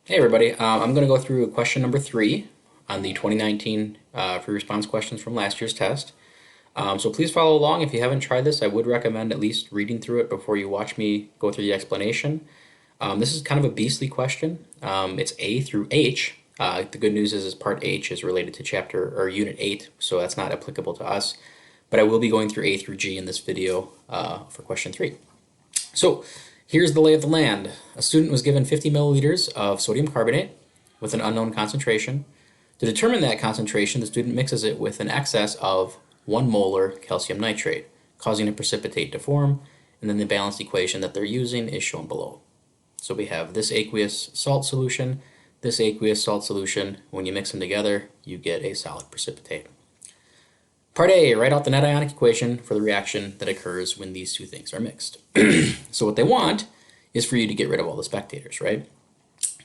Hey everybody, I'm going to go through question number 3 on the 2019 free response questions from last year's test. So please follow along. If you haven't tried this, I would recommend at least reading through it before you watch me go through the explanation. This is kind of a beastly question. It's A through H. The good news is part H is related to chapter or unit 8, so that's not applicable to us. But I will be going through A through G in this video for question 3. So here's the lay of the land. A student was given 50 milliliters of sodium carbonate with an unknown concentration. To determine that concentration, the student mixes it with an excess of 1 molar calcium nitrate, causing a precipitate to form, and then the balanced equation that they're using is shown below. So we have this aqueous salt solution, this aqueous salt solution. When you mix them together, you get a solid precipitate. Part A, write out the net ionic equation for the reaction that occurs when these two things are mixed. So what they want is for you to get rid of all the spectators, right?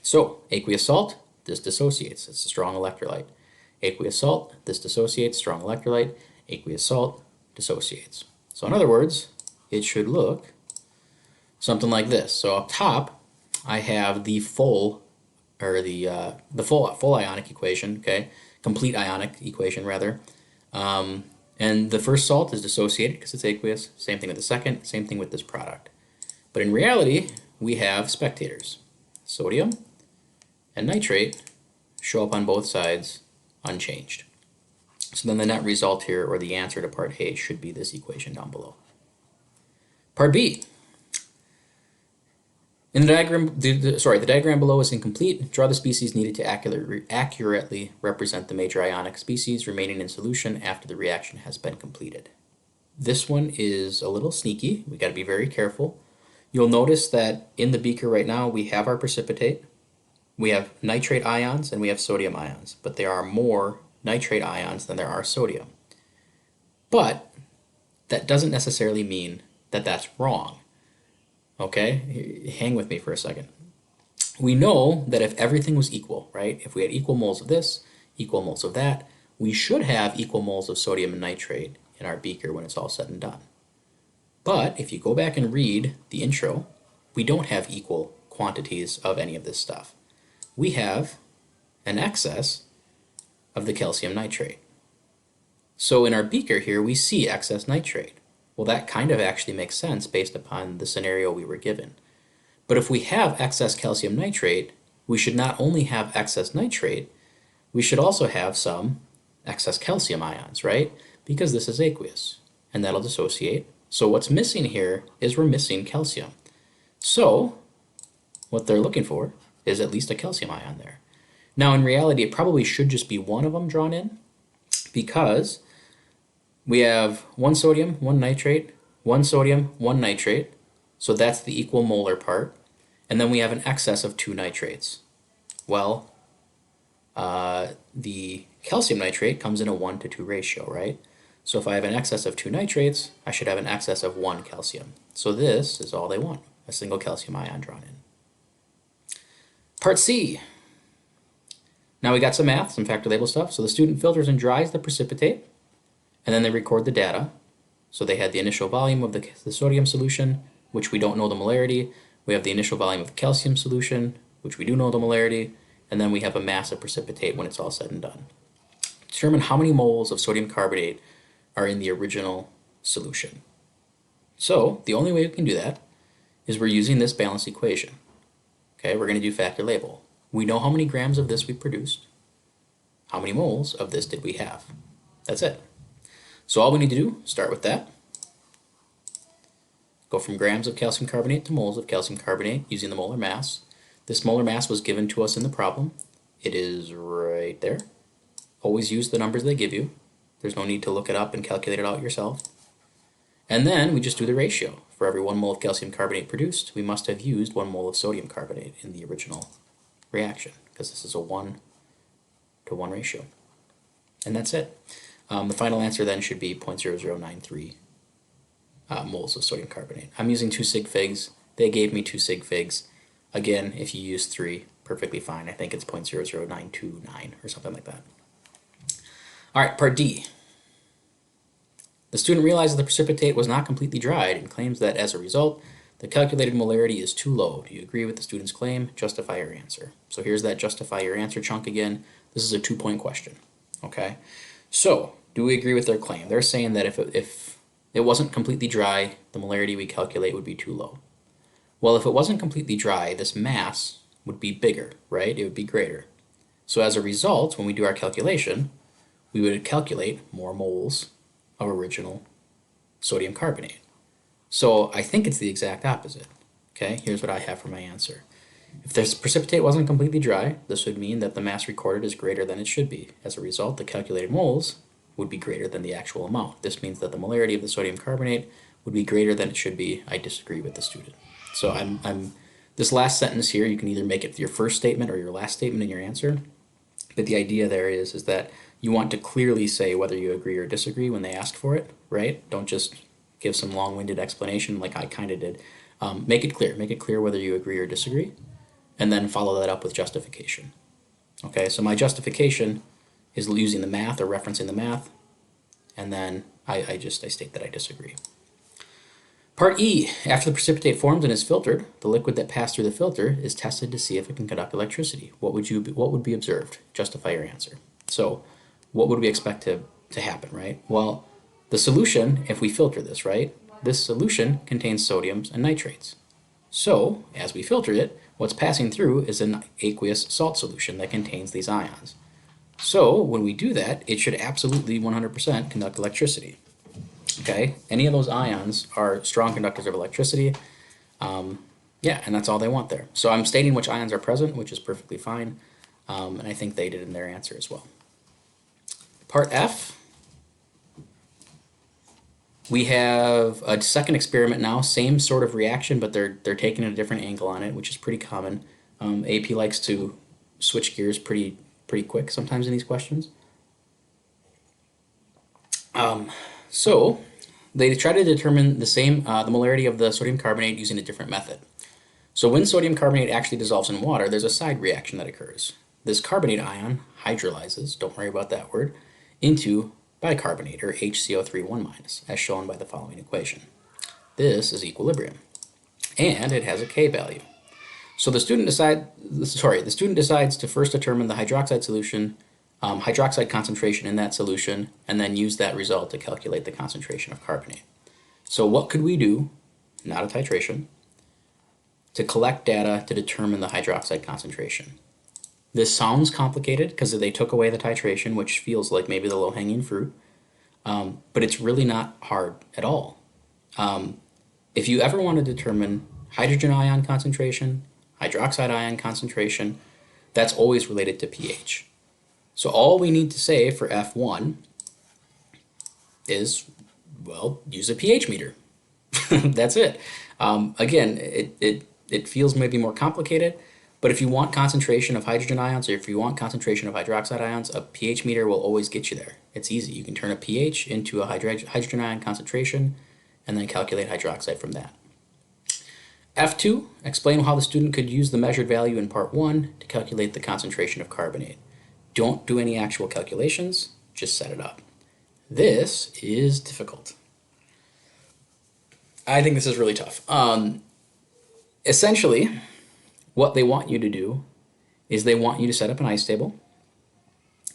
So aqueous salt, this dissociates. It's a strong electrolyte. Aqueous salt, this dissociates, strong electrolyte. Aqueous salt dissociates. So in other words, it should look something like this. So up top, I have the full ionic equation, okay? Complete ionic equation, rather. And the first salt is dissociated because it's aqueous. Same thing with the second, same thing with this product. But in reality, we have spectators. Sodium and nitrate show up on both sides unchanged. So then the net result here, or the answer to part A, should be this equation down below. Part B. In the diagram, the diagram below is incomplete. Draw the species needed to accurately represent the major ionic species remaining in solution after the reaction has been completed. This one is a little sneaky. We got to be very careful. You'll notice that in the beaker right now we have our precipitate. We have nitrate ions and we have sodium ions, but there are more nitrate ions than there are sodium. But that doesn't necessarily mean that that's wrong. Okay, hang with me for a second. We know that if everything was equal, right? If we had equal moles of this, equal moles of that, we should have equal moles of sodium and nitrate in our beaker when it's all said and done. But if you go back and read the intro, we don't have equal quantities of any of this stuff. We have an excess of the calcium nitrate. So in our beaker here, we see excess nitrate. Well, that kind of actually makes sense based upon the scenario we were given. But if we have excess calcium nitrate, we should not only have excess nitrate, we should also have some excess calcium ions, right? Because this is aqueous, and that'll dissociate. So what's missing here is we're missing calcium. So what they're looking for is at least a calcium ion there. Now in reality, it probably should just be one of them drawn in, because we have 1 sodium, 1 nitrate, 1 sodium, 1 nitrate. So that's the equal molar part. And then we have an excess of 2 nitrates. Well, the calcium nitrate comes in a 1:2 ratio, right? So if I have an excess of 2 nitrates, I should have an excess of 1 calcium. So this is all they want, a single calcium ion drawn in. Part C. Now we got some math, some factor label stuff. So the student filters and dries the precipitate, and then they record the data. So they had the initial volume of the sodium solution, which we don't know the molarity. We have the initial volume of the calcium solution, which we do know the molarity. And then we have a mass of precipitate when it's all said and done. Determine how many moles of sodium carbonate are in the original solution. So the only way we can do that is we're using this balanced equation. Okay, we're going to do factor label. We know how many grams of this we produced. How many moles of this did we have? That's it. So all we need to do, start with that. Go from grams of calcium carbonate to moles of calcium carbonate using the molar mass. This molar mass was given to us in the problem. It is right there. Always use the numbers they give you. There's no need to look it up and calculate it out yourself. And then we just do the ratio. For every 1 mole of calcium carbonate produced, we must have used 1 mole of sodium carbonate in the original reaction, because this is a 1:1 ratio. And that's it. The final answer then should be 0.0093 moles of sodium carbonate. I'm using 2 sig figs. They gave me 2 sig figs. Again, if you use 3, perfectly fine. I think it's 0.00929 or something like that. All right, part D. The student realizes the precipitate was not completely dried and claims that as a result, The calculated molarity is too low. Do you agree with the student's claim? Justify your answer. So here's that justify your answer chunk again. This is a 2-point question. Okay, so do we agree with their claim? They're saying that if it wasn't completely dry, the molarity we calculate would be too low. Well, if it wasn't completely dry, this mass would be bigger, right? It would be greater. So as a result, when we do our calculation, we would calculate more moles of original sodium carbonate. So I think it's the exact opposite. Okay, here's what I have for my answer. If this precipitate wasn't completely dry, this would mean that the mass recorded is greater than it should be. As a result, the calculated moles would be greater than the actual amount. This means that the molarity of the sodium carbonate would be greater than it should be. I disagree with the student. So I'm this last sentence here, you can either make it your first statement or your last statement in your answer. But the idea there is that you want to clearly say whether you agree or disagree when they ask for it, right? Don't just give some long-winded explanation like I kind of did. Make it clear. Make it clear whether you agree or disagree, and then follow that up with justification. Okay, so my justification is using the math or referencing the math, and then I state that I disagree. Part E, after the precipitate forms and is filtered, the liquid that passed through the filter is tested to see if it can conduct electricity. What would be observed? Justify your answer. So what would we expect to happen, right? Well, the solution, if we filter this, right, this solution contains sodiums and nitrates. So, as we filter it, what's passing through is an aqueous salt solution that contains these ions. So, when we do that, it should absolutely 100% conduct electricity. Okay, any of those ions are strong conductors of electricity. Yeah, and that's all they want there. So I'm stating which ions are present, which is perfectly fine, and I think they did in their answer as well. Part F, we have a second experiment now, same sort of reaction, but they're taking a different angle on it, which is pretty common. AP likes to switch gears pretty quick sometimes in these questions. So they try to determine the molarity of the sodium carbonate using a different method. So when sodium carbonate actually dissolves in water, there's a side reaction that occurs. This carbonate ion hydrolyzes, don't worry about that word, into bicarbonate, or HCO3 1-, as shown by the following equation. This is equilibrium, and it has a K value. So the student decides to first determine the hydroxide solution, hydroxide concentration in that solution, and then use that result to calculate the concentration of carbonate. So what could we do, not a titration, to collect data to determine the hydroxide concentration? This sounds complicated because they took away the titration, which feels like maybe the low-hanging fruit, but it's really not hard at all. If you ever want to determine hydrogen ion concentration, hydroxide ion concentration, that's always related to pH. So all we need to say for F1 is, well, use a pH meter. That's it. Again, it feels maybe more complicated, but if you want concentration of hydrogen ions or if you want concentration of hydroxide ions, a pH meter will always get you there. It's easy. You can turn a pH into a hydrogen ion concentration and then calculate hydroxide from that. F2, explain how the student could use the measured value in part 1 to calculate the concentration of carbonate. Don't do any actual calculations, just set it up. This is difficult. I think this is really tough. Essentially, what they want you to do is they want you to set up an ice table,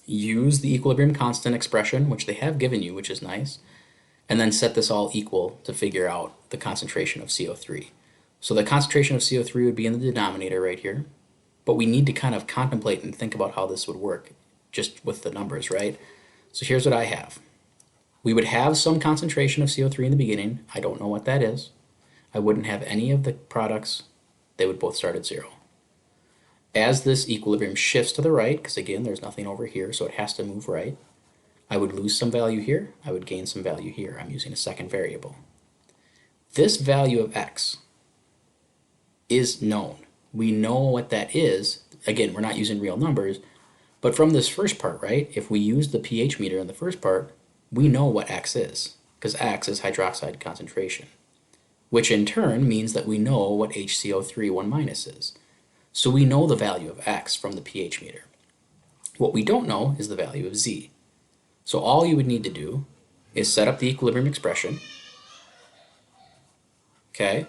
use the equilibrium constant expression, which they have given you, which is nice, and then set this all equal to figure out the concentration of CO3. So the concentration of CO3 would be in the denominator right here, but we need to kind of contemplate and think about how this would work just with the numbers, right? So here's what I have. We would have some concentration of CO3 in the beginning. I don't know what that is. I wouldn't have any of the products. They would both start at 0. As this equilibrium shifts to the right, because again, there's nothing over here, so it has to move right, I would lose some value here. I would gain some value here. I'm using a second variable. This value of x is known. We know what that is. Again, we're not using real numbers, but from this first part, right, if we use the pH meter in the first part, we know what x is, because x is hydroxide concentration, which in turn means that we know what HCO3 1- is. So we know the value of x from the pH meter. What we don't know is the value of z. So all you would need to do is set up the equilibrium expression, okay,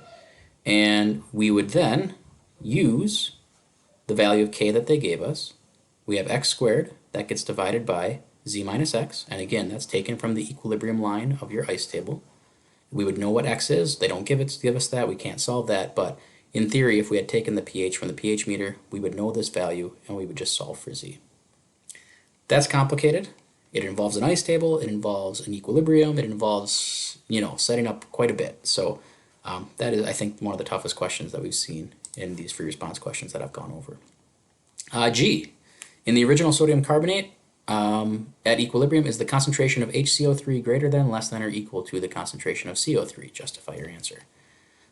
And we would then use the value of k that they gave us. We have x squared, that gets divided by z minus x, and again, that's taken from the equilibrium line of your ice table. We would know what x is. They don't give us that. We can't solve that, but in theory, if we had taken the pH from the pH meter, we would know this value, and we would just solve for z. That's complicated. It involves an ice table, it involves an equilibrium, it involves, setting up quite a bit. So that is, I think, one of the toughest questions that we've seen in these free response questions that I've gone over. G, in the original sodium carbonate, at equilibrium, is the concentration of HCO3 greater than, less than, or equal to the concentration of CO3? Justify your answer.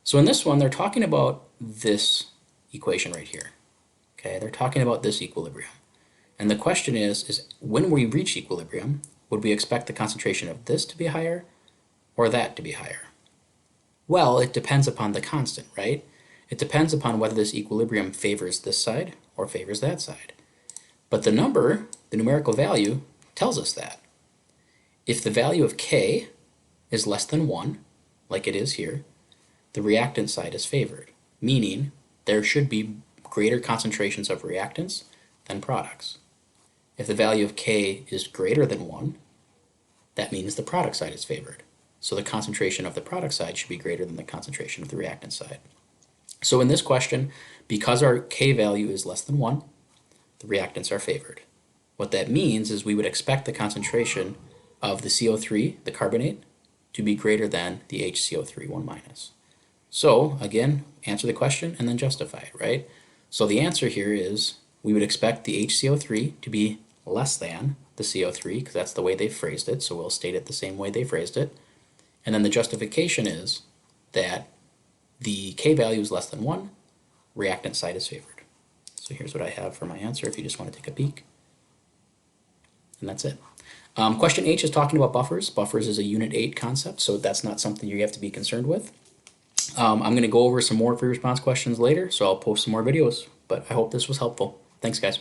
So in this one, they're talking about this equation right here. Okay, they're talking about this equilibrium. And the question is when we reach equilibrium, would we expect the concentration of this to be higher or that to be higher? Well, it depends upon the constant, right? It depends upon whether this equilibrium favors this side or favors that side. But the number, the numerical value, tells us that. If the value of K is less than 1, like it is here, the reactant side is favored, meaning there should be greater concentrations of reactants than products. If the value of K is greater than 1, that means the product side is favored. So the concentration of the product side should be greater than the concentration of the reactant side. So in this question, because our K value is less than 1, the reactants are favored. What that means is we would expect the concentration of the CO3, the carbonate, to be greater than the HCO3 1 minus. So again, answer the question and then justify it, right? So the answer here is we would expect the HCO3 to be less than the CO3 because that's the way they phrased it, so we'll state it the same way they phrased it. And then the justification is that the K value is less than 1, reactant side is favored. So here's what I have for my answer if you just want to take a peek. And that's it. Question H is talking about buffers. Buffers is a Unit 8 concept, so that's not something you have to be concerned with. I'm going to go over some more free response questions later, so I'll post some more videos, but I hope this was helpful. Thanks, guys.